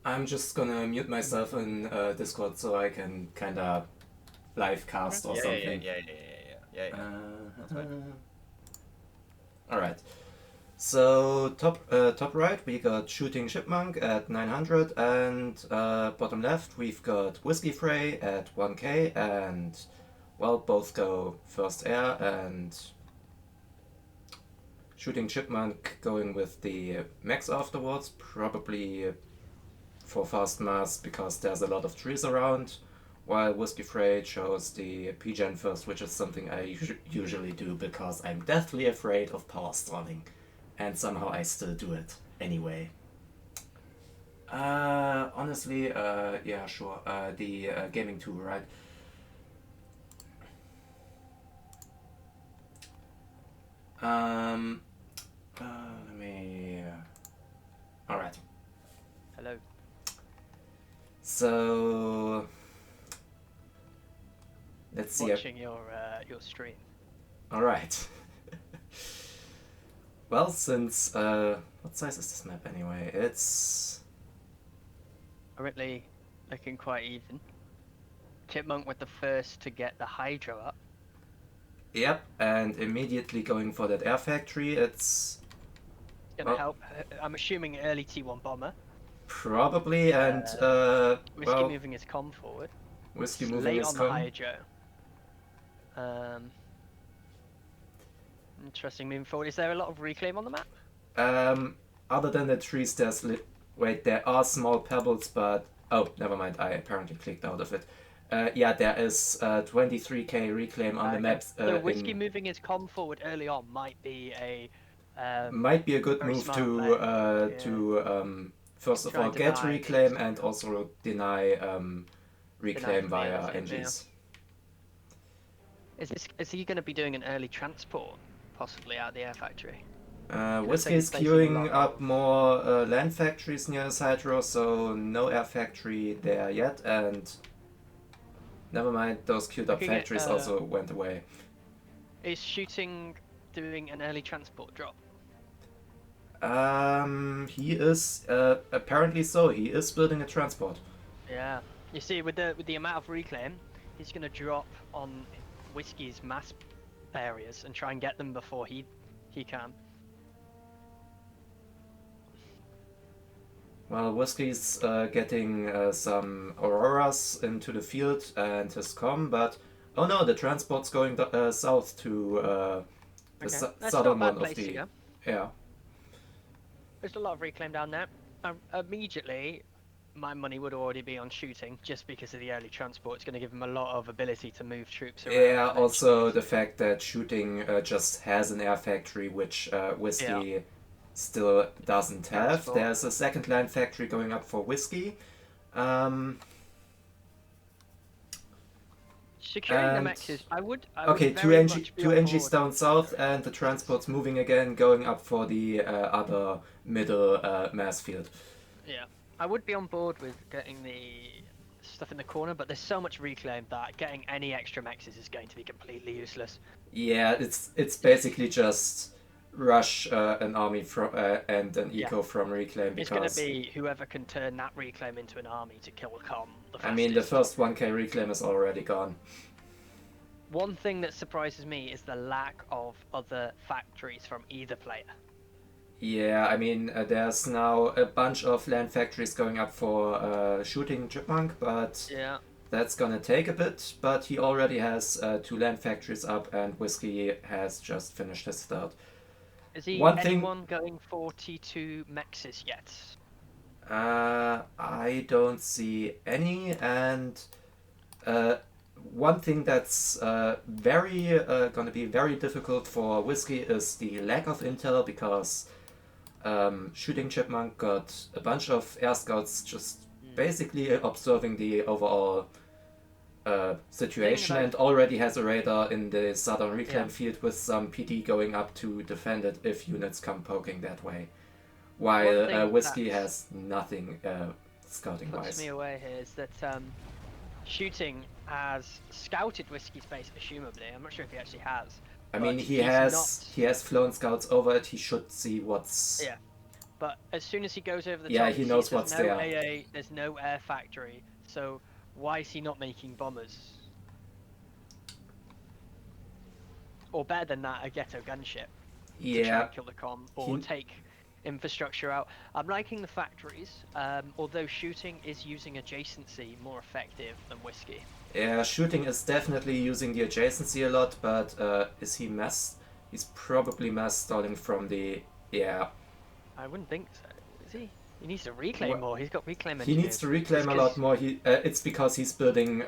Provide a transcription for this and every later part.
I'm just gonna mute myself in Discord so I can kinda live cast or Yeah, something. Yeah. That's fine. Alright. So top right we got Shooting Chipmunk at 900, and bottom left we've got WhiskeyFrey at 1k, and well, both go first air, and Shooting Chipmunk going with the max afterwards, probably for fast mass because there's a lot of trees around, while WhiskeyFrey chose the PGen first, which is something I usually do because I'm deathly afraid of power stalling, and somehow I still do it anyway. Honestly, yeah, sure. The gaming tool, right? Um, let me. All right. Hello. So let's see. Watching your stream. All right. Well, since what size is this map anyway? It's Currently looking quite even. Chipmunk with the first to get the Hydro up. yep, and immediately going for that air factory. It's Gonna help. I'm assuming early T1 bomber. Probably, and Whiskey moving his comm forward. Whiskey it's moving late his on comm. the Hydro. Interesting moving forward. Is there a lot of reclaim on the map? Other than the trees, there's wait, there are small pebbles, but oh, never mind. I apparently clicked out of it. Yeah, there is 23k reclaim on the maps. So Whiskey moving his comm forward early on might be a good move to first of all get reclaim and also deny reclaim via NGs. Is he going to be doing an early transport, possibly out of the air factory? Whiskey's queuing up more land factories near his hydro, so no air factory there yet, and never mind, those queued up factories also went away. Is Shooting doing an early transport drop? He is apparently so. He is building a transport. Yeah, you see, with the amount of reclaim, he's going to drop on Whiskey's mass areas and try and get them before he can. Well, Whiskey's getting some auroras into the field and his comm, but oh no, the transport's going south to the southern one of the. Yeah. There's a lot of reclaim down there. Immediately, my money would already be on Shooting, just because of the early transport. It's going to give him a lot of ability to move troops around. Yeah, also the fact that Shooting just has an air factory, which Whiskey still doesn't have. There's a second land factory going up for Whiskey. Securing the mexes, I would okay, two NGs down south, and the transport's moving again, going up for the other middle mass field. Yeah, I would be on board with getting the stuff in the corner, but there's so much reclaim that getting any extra mexes is going to be completely useless. Yeah, it's basically just rush an army from and an eco from reclaim, because it's going to be whoever can turn that reclaim into an army to kill a comm the fastest. I mean, the first 1k reclaim is already gone. One thing that surprises me is the lack of other factories from either player. Yeah, I mean, there's now a bunch of land factories going up for Shooting Chipmunk, but that's gonna take a bit. But he already has 2 land factories up, and Whiskey has just finished his third. Is he anyone going for T2 mexes yet? I don't see any, and one thing that's very gonna be very difficult for Whiskey is the lack of intel, because Shooting Chipmunk got a bunch of air scouts just basically observing the overall situation, and already has a radar in the southern reclaim field with some PD going up to defend it if units come poking that way, while Whiskey has nothing scouting wise. What puts me away here is that Shooting has scouted Whiskey's base, presumably. I'm not sure if he actually has. I mean, he has flown scouts over it. He should see what's But as soon as he goes over the Yeah, top, he sees knows there's what's no there. AA, there's no air factory. So why is he not making bombers? Or better than that, a ghetto gunship to try Yeah, and kill the com or take infrastructure out. I'm liking the factories, although shooting is using adjacency more effective than whiskey. yeah, shooting is definitely using the adjacency a lot, but is he mass? He's probably mass stalling from the... Yeah. I wouldn't think so. Is he? He needs to reclaim more. He's got reclaim He engineers. needs to reclaim a lot more. It's because he's building...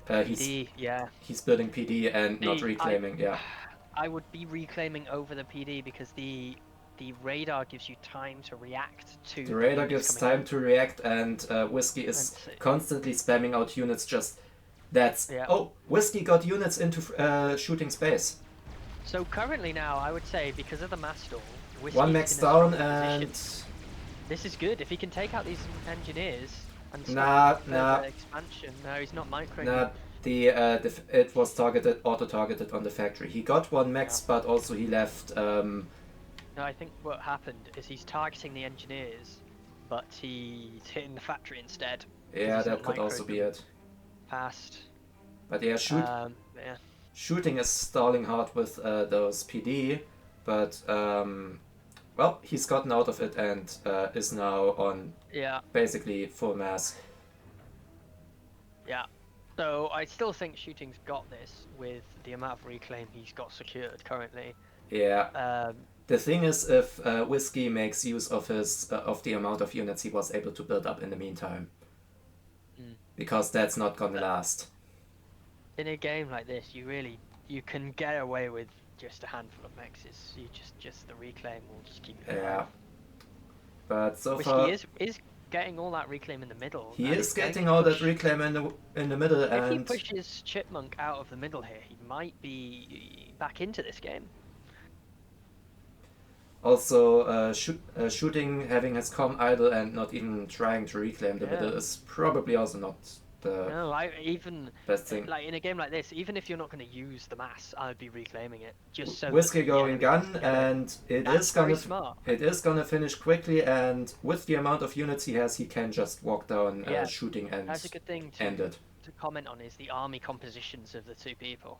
PD, yeah. He's building PD and not reclaiming, yeah. I would be reclaiming over the PD because the radar gives you time to react to... The radar gives time to react, and Whiskey is constantly spamming out units just... That's... Yeah. Oh, Whiskey got units into shooting space. So currently now, I would say, because of the mass stall, Whiskey's One max in a down strong and... position. This is good. If he can take out these engineers and Nah. expansion. No, he's not microing. Nah, it was targeted, auto-targeted on the factory. He got one max, but also he left... No, I think what happened is he's targeting the engineers, but he's hitting the factory instead. Yeah, that could also be it. Past. But yeah, shooting is stalling hard with those PD, but well, he's gotten out of it and is now on basically full mass. Yeah. So I still think shooting's got this with the amount of reclaim he's got secured currently. Yeah. The thing is, if Whiskey makes use of his of the amount of units he was able to build up in the meantime, because that's not gonna last. In a game like this, you can get away with just a handful of mexes. You just the reclaim will just keep you alive. But so Whiskey far is getting all that reclaim in the middle. He is getting all that reclaim in the middle, if he pushes Chipmunk out of the middle here, he might be back into this game. Also, shooting, having his com idle and not even trying to reclaim the middle is probably also not the best thing. Like in a game like this, even if you're not going to use the mass, I'd be reclaiming it just so. Whiskey going gun, and it is gonna finish quickly. And with the amount of units he has, he can just walk down shooting and that's a good thing to comment on is the army compositions of the two people.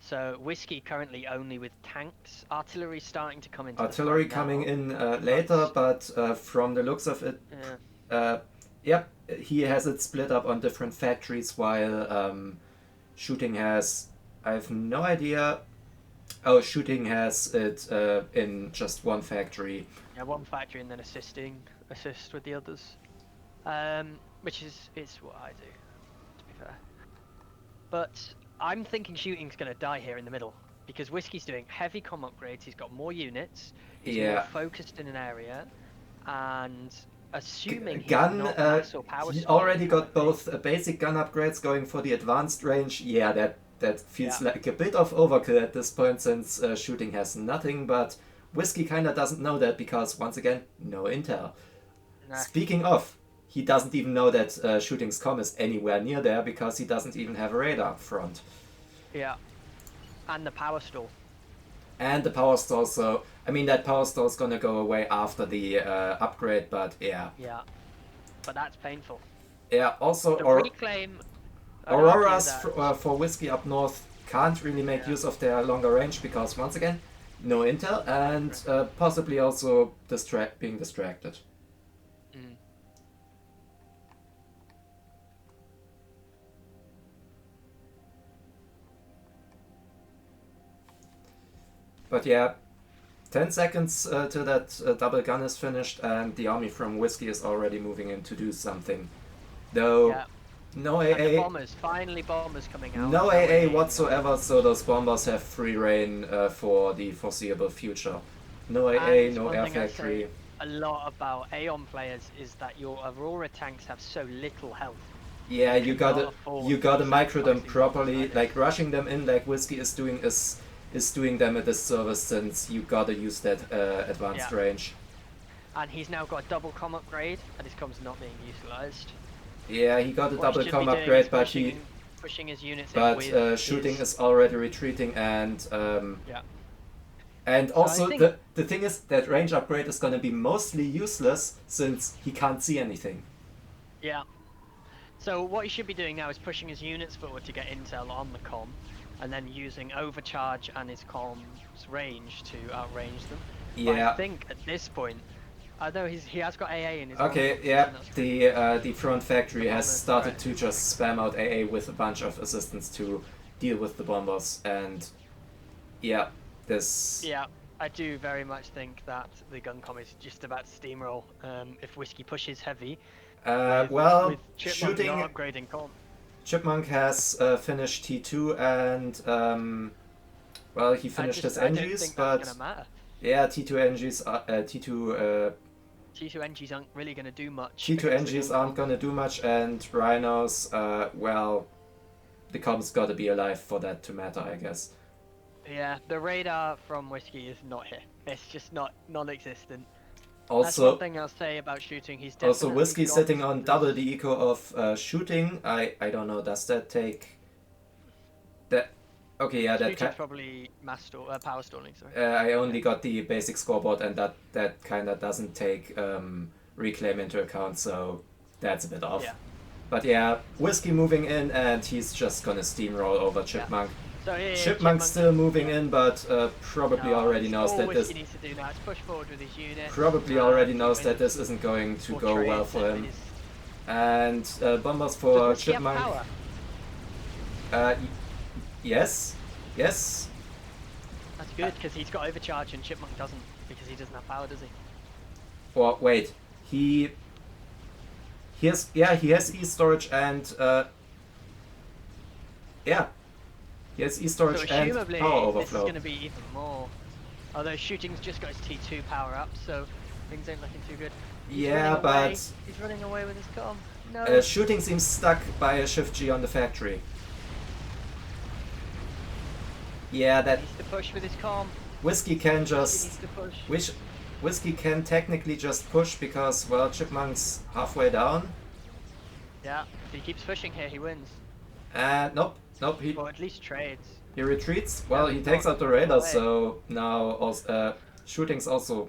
So Whiskey currently only with tanks. Artillery starting to come into artillery coming in later, but from the looks of it, yep, he has it split up on different factories, while shooting has, I have no idea. Oh, shooting has it in just one factory. Yeah, one factory and then assist with the others, which is what I do, to be fair. But I'm thinking shooting's going to die here in the middle because Whiskey's doing heavy comm upgrades. He's got more units. He's more focused in an area, and assuming gun, he already got both basic gun upgrades going for the advanced range. Yeah, that feels like a bit of overkill at this point, since shooting has nothing, but Whiskey kinda doesn't know that because, once again, no intel. Speaking of, he doesn't even know that shooting's comm is anywhere near there because he doesn't even have a radar up front. Yeah, and the power stall. And the power stall, so I mean that power stall is gonna go away after the upgrade, but yeah. Yeah, but that's painful. Yeah, also the reclaim. Auroras for Whiskey up north can't really make use of their longer range because, once again, no intel and possibly also being distracted. But yeah, 10 seconds till that double gun is finished and the army from Whiskey is already moving in to do something. Though, no AA. And the bombers, finally bombers coming out. No AA whatsoever, so those bombers have free reign for the foreseeable future. No AA, no air factory. A lot about Aeon players is that your Aurora tanks have so little health. Yeah, you gotta micro them properly. Like rushing them in like Whiskey is doing them a disservice, since you gotta use that advanced range. And he's now got a double comm upgrade, and his comm's not being utilized. Yeah, he got a double comm upgrade, but pushing his units. But shooting is already retreating, and And So also, I think- the thing is that range upgrade is going to be mostly useless since he can't see anything. Yeah. So what he should be doing now is pushing his units forward to get intel on the comm, and then using overcharge and his comm's range to outrange them. But Yeah. I think at this point, although he has got AA in his Okay, own yeah, competition, that's the front factory The has bombers, started right. to just spam out AA with a bunch of assistants to deal with the bombers, and yeah, this... Yeah, I do very much think that the gun comm is just about to steamroll. If Whiskey pushes heavy, well, with Chipmunk shooting... not upgrading comm. Chipmunk has finished T2 and, well, he finished his I don't NGs, think but... that's gonna matter. Yeah, T2 NGs, T2 T2 NGs aren't really gonna do much. T2 against the NGs gun aren't comm. gonna do much, and Rhinos, well, the comm's gotta be alive for that to matter, I guess. Yeah, the radar from Whiskey is not here. It's just not non-existent. That's Also, one thing I'll say about shooting. He's also definitely Whiskey got sitting on this- double the eco of shooting. I don't know, does that take... That... Okay, yeah, that Shooting's probably power stalling. Sorry. I only got the basic scoreboard, and that kind of doesn't take reclaim into account, so that's a bit off. Yeah. But yeah, Whiskey moving in, and he's just gonna steamroll over Chipmunk. So here, Chipmunk's still moving in, but probably already knows all that Whiskey this needs to do now is push forward with his unit. probably already knows that this isn't going to or go trade well for with him. his- And bombers Does for Whiskey have Chipmunk. power? Yes, yes. That's good because he's got overcharge and Chipmunk doesn't because he doesn't have power, does he? Or wait, he has e-storage and yeah, he has e-storage So and assumably power this is overflow. going to be even more. Although shooting's just got his T2 power up, so things ain't looking too good. He's Yeah, running away. but He's running away with his comm. No. shooting seems stuck by a shift G on the factory. Yeah, that He needs to push with his comm. Whiskey can He just needs to push. Whiskey can technically just push because, well, Chipmunk's halfway down. Yeah, if he keeps pushing here, he wins. Nope, he Or at least trades. retreats. Well, Yeah, he he's takes not out the radar, away. so now also, shooting's also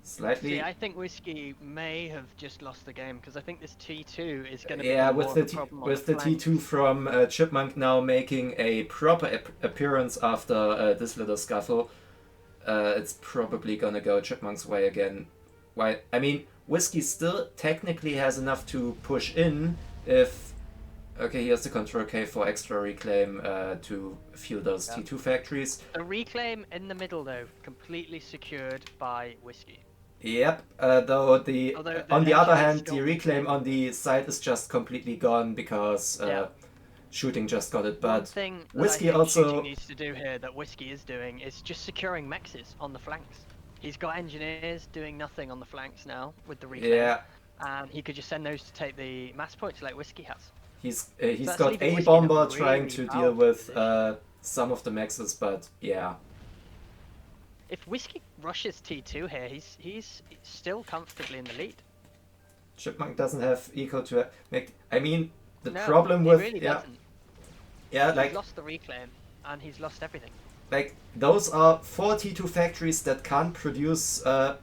slightly. See, I think Whiskey may have just lost the game because I think this T2 is going to be Yeah, more with of the a problem on with the flanks. T2 from Chipmunk now making a proper appearance after this little scuffle, it's probably gonna go Chipmunk's way again. Why? I mean, Whiskey still technically has enough to push in if. Okay, he has the control K for extra reclaim to fuel those Yeah. T2 factories. The reclaim in the middle, though, completely secured by Whiskey. Yep, though Although on the the other engine is hand, still the reclaim on the side is just completely gone because Yeah. shooting just got it. One But thing that Whiskey I think also- Shooting needs to do here, that Whiskey is doing, is just securing mexes on the flanks. He's got engineers doing nothing on the flanks now with the reclaim. yeah, And he could just send those to take the mass points like Whiskey has. he's That's got leaving a Whiskey in a bomber trying really to deal powerful with position. some of the maxes, but yeah. If Whiskey rushes T2 here, he's still comfortably in the lead. Chipmunk doesn't have eco to make. I mean, the No, problem he with really yeah, doesn't. yeah, like He's lost the reclaim and he's lost everything. those are 4 T2 factories that can't produce a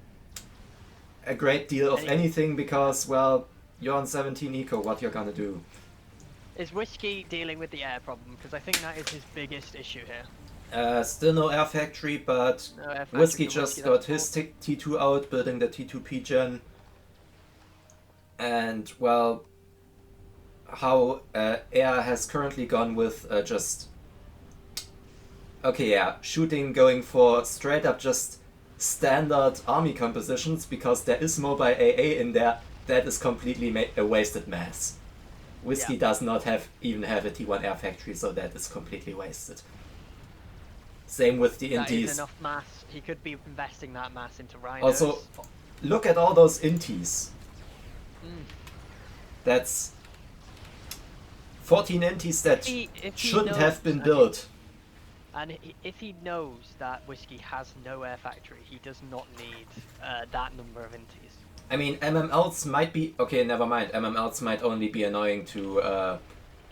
great deal of Anything. anything because, well, you're on 17 eco. What you're gonna do? Is Whiskey dealing with the air problem? Because I think that is his biggest issue here. Still no air factory, but No air factory Whiskey for just Whiskey, got that's his T2 out, building the T2 P-Gen. And, well, how air has currently gone with just... Okay, yeah, shooting going for straight up just standard army compositions, because there is mobile AA in there, that is completely a wasted mass. Whiskey Yeah. does not even have a T1 air factory, so that is completely wasted. Same with the That is inties. enough mass. He could be investing that mass into Rhinos. Also, look at all those inties. Mm. That's 14 inties that if he shouldn't have been knows- built. And if he knows that Whiskey has no air factory, he does not need that number of inties. I mean, MMLs might be... Okay, never mind. MMLs might only be annoying to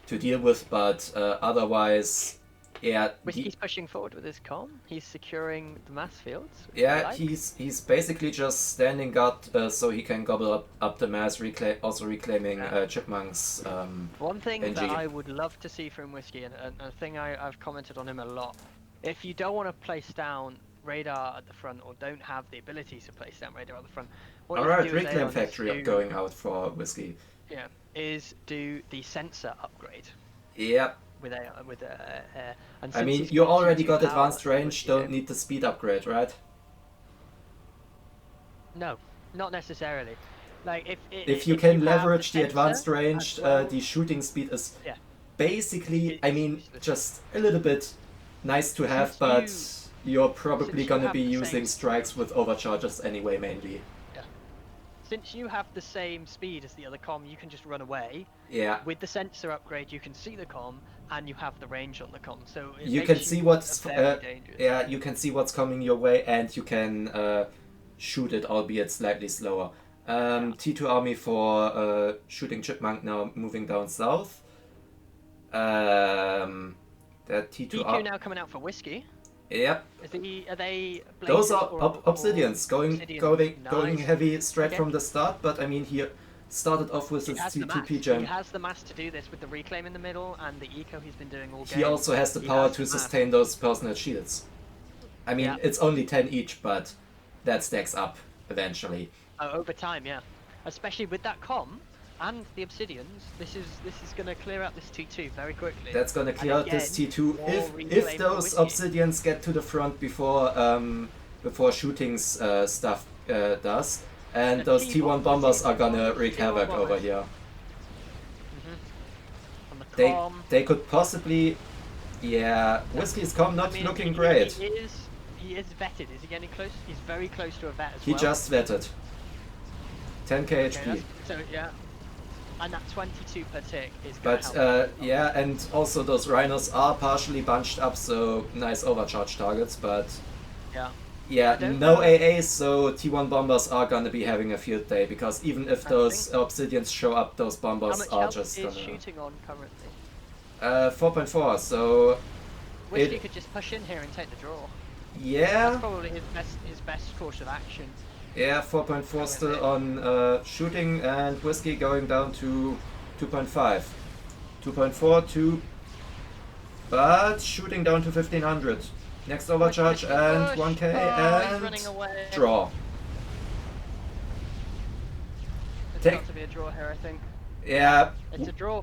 deal with, but otherwise... Yeah, Whiskey's pushing forward with his comm. He's securing the mass fields. yeah, he's basically just standing guard so he can gobble up the mass, also reclaiming Chipmunk's One thing NG. that I would love to see from Whiskey, and a thing I've commented on him a lot, if you don't want to place down radar at the front, or don't have the ability to place down radar at the front, what you can Alright, do is reclaim factory going out for Whiskey. Yeah, is do the sensor upgrade. Yep. And I since mean, he's you got already 2-2 got power, advanced it would range, be don't need the speed upgrade, right? No, not necessarily. Like if you can leverage the sensor advanced range, as well, the shooting speed is yeah. basically, I mean, just a little bit nice to have, Since but you're probably since you gonna have be the using same- strikes with overcharges anyway, mainly. Since you have the same speed as the other comm, you can just run away. Yeah. With the sensor upgrade, you can see the comm and you have the range on the comm, so it You makes can see what's very dangerous. yeah, you can see what's coming your way, and you can shoot it, albeit slightly slower. T2 army for shooting Chipmunk now moving down south. That T2 T2 now coming out for Whiskey. Yep. Are they Those blazes are or obsidians going Nice. heavy straight Okay. from the start, but I mean he started off with his T2 gem. He has the mass to do this with the reclaim in the middle and the eco he's been doing all game. He also has the power to sustain those personal shields. I mean, it's only 10 each, but that stacks up eventually. Oh, over time, yeah. Especially with that comm and the obsidians, this is going to clear out this T2 very quickly. That's gonna clear out this T2 if those obsidians get to the front before shooting's stuff does, and those T1 bombers are gonna wreak havoc over here. On the They could possibly, yeah. Whiskey's comm not looking great. He is vetted. Is he getting close? He's very close to a vet as He well. just vetted. 10k HP. So yeah, and that 22 per tick is going to But help. yeah, and also those rhinos are partially bunched up, so nice overcharge targets. But yeah, no AAs, so T1 bombers are gonna be having a field day, because even if those obsidians show up, those bombers are just gonna. How much health is shooting on currently? 4.4. So Whiskey could just push in here and take the draw. Yeah. That's probably his best course of action. Yeah, 4.4 still on shooting, and Whiskey going down to 2.5. 2.4, 2, but shooting down to 1500. Next overcharge and 1k and draw. It's got to be a draw here, I think. Yeah. It's a draw.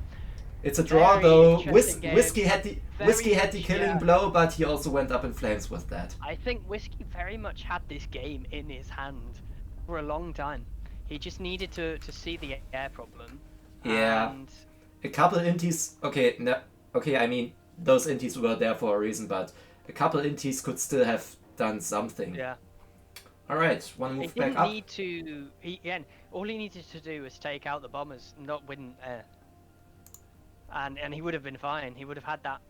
It's a draw though. Whiskey had the killing yeah. blow, but he also went up in flames with that. I think Whiskey very much had this game in his hand for a long time. He just needed to see the air problem. Yeah. And a couple inties. Okay, no, okay. I mean, those inties were there for a reason, but a couple inties could still have done something. yeah. All right, want to move back up? All he needed to do was take out the bombers, not win air. And he would have been fine. He would have had that